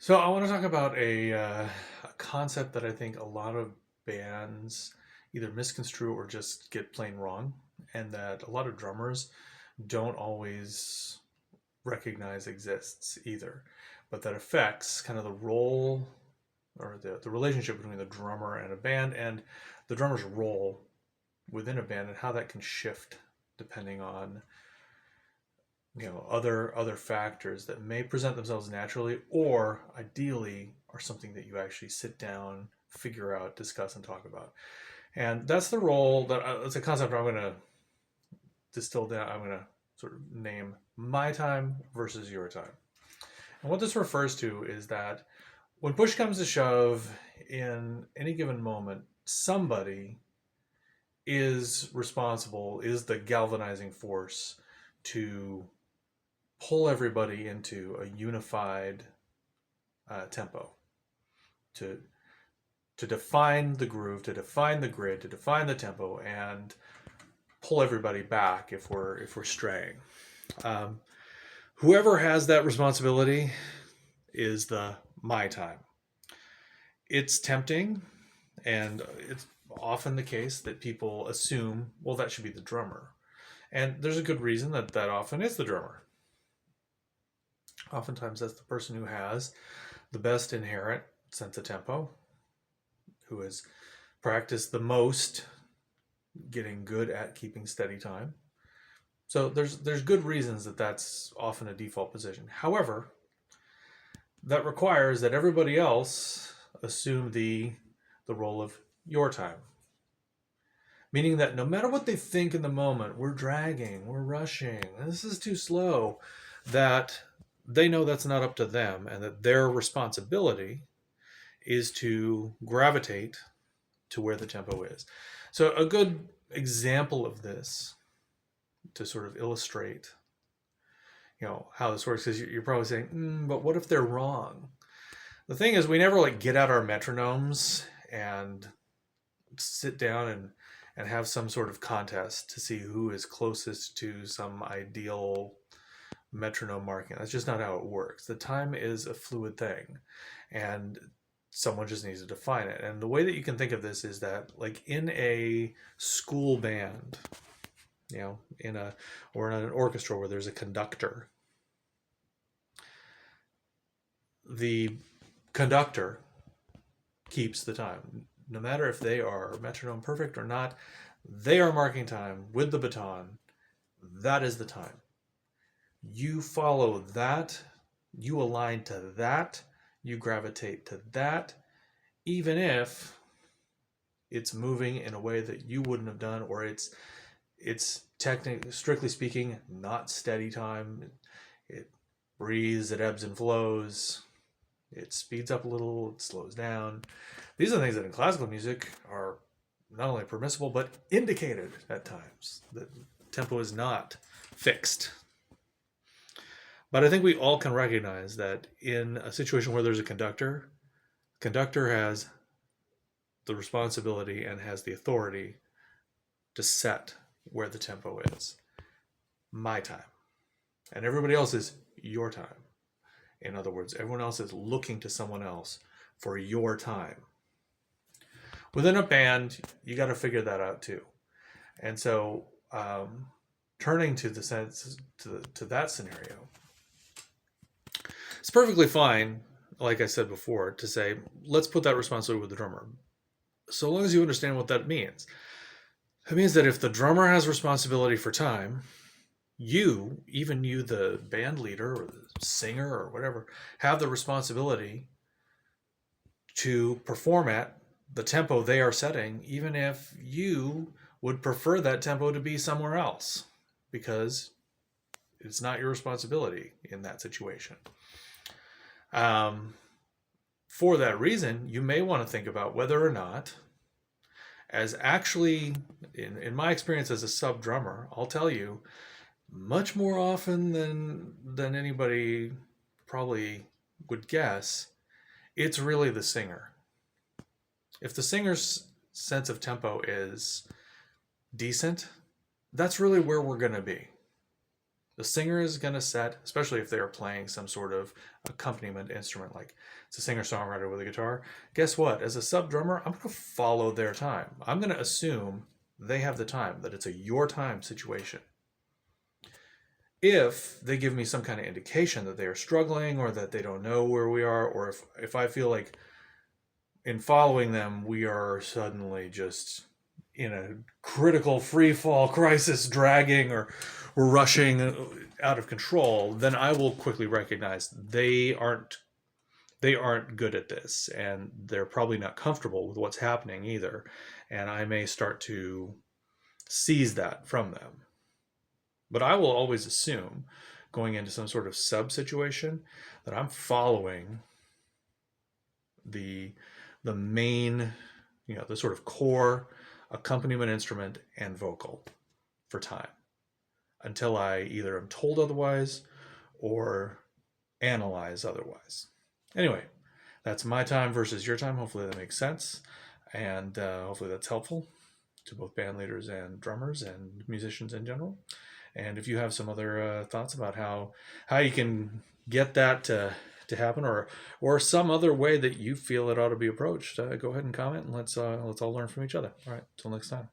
So I want to talk about a concept that I think a lot of bands either misconstrue or just get plain wrong, and that a lot of drummers don't always recognize exists either, but that affects kind of the role or the relationship between the drummer and a band and the drummer's role within a band and how that can shift depending on other factors that may present themselves naturally or ideally are something that you actually sit down, figure out, discuss, and talk about. And that's the role that it's a concept I'm going to distill down. I'm going to sort of name my time versus your time. And what this refers to is that when push comes to shove in any given moment, somebody is responsible, is the galvanizing force to pull everybody into a unified tempo, to define the groove, to define the grid, to define the tempo, and pull everybody back if we're straying. Um, Whoever has that responsibility is the my time. It's tempting, and it's often the case that people assume, well, that should be the drummer, and there's a good reason that that often is the drummer. Oftentimes, that's the person who has the best inherent sense of tempo, who has practiced the most getting good at keeping steady time. So there's good reasons that that's often a default position. However, that requires that everybody else assume the role of your time. Meaning that no matter what they think in the moment, we're dragging, we're rushing, this is too slow, that they know that's not up to them and that their responsibility is to gravitate to where the tempo is. So a good example of this to sort of illustrate, how this works is you're probably saying, but what if they're wrong? The thing is, we never like get out our metronomes and sit down and have some sort of contest to see who is closest to some ideal metronome marking. That's just not how it works. The time is a fluid thing, and someone just needs to define it. And the way that you can think of this is that, like in a school band, in a or in an orchestra where there's a conductor, the conductor keeps the time. No matter if they are metronome perfect or not, they are marking time with the baton. That is the time. You follow that, you align to that, you gravitate to that, even if it's moving in a way that you wouldn't have done, or it's technically, strictly speaking, not steady time. It breathes, it ebbs and flows, it speeds up a little, it slows down. These are the things that in classical music are not only permissible but indicated at times. The tempo is not fixed. But I think we all can recognize that in a situation where there's a conductor has the responsibility and has the authority to set where the tempo is. My time. And everybody else is your time. In other words, everyone else is looking to someone else for your time. Within a band, you got to figure that out too. And so, turning to the sense to that scenario, it's perfectly fine, like I said before, to say, let's put that responsibility with the drummer. So long as you understand what that means. It means that if the drummer has responsibility for time, even you, the band leader or the singer or whatever, have the responsibility to perform at the tempo they are setting, even if you would prefer that tempo to be somewhere else, because it's not your responsibility in that situation. For that reason, you may want to think about whether or not, as actually, in my experience as a sub drummer, I'll tell you, much more often than anybody probably would guess, it's really the singer. If the singer's sense of tempo is decent, that's really where we're going to be. The singer is going to set, especially if they are playing some sort of accompaniment instrument, like it's a singer-songwriter with a guitar. Guess what? As a sub drummer, I'm going to follow their time. I'm going to assume they have the time, that it's a your time situation. If they give me some kind of indication that they are struggling or that they don't know where we are, or if I feel like in following them, we are suddenly just in a critical free fall crisis, dragging or we're rushing out of control, then I will quickly recognize they aren't good at this, and they're probably not comfortable with what's happening either, and I may start to seize that from them. But I will always assume, going into some sort of sub situation, that I'm following the main, the sort of core accompaniment instrument and vocal for time, until I either am told otherwise or analyze otherwise. Anyway, that's my time versus your time. Hopefully that makes sense, and hopefully that's helpful to both band leaders and drummers and musicians in general. And if you have some other thoughts about how you can get that to happen, or some other way that you feel it ought to be approached, go ahead and comment, and let's all learn from each other. All right, till next time.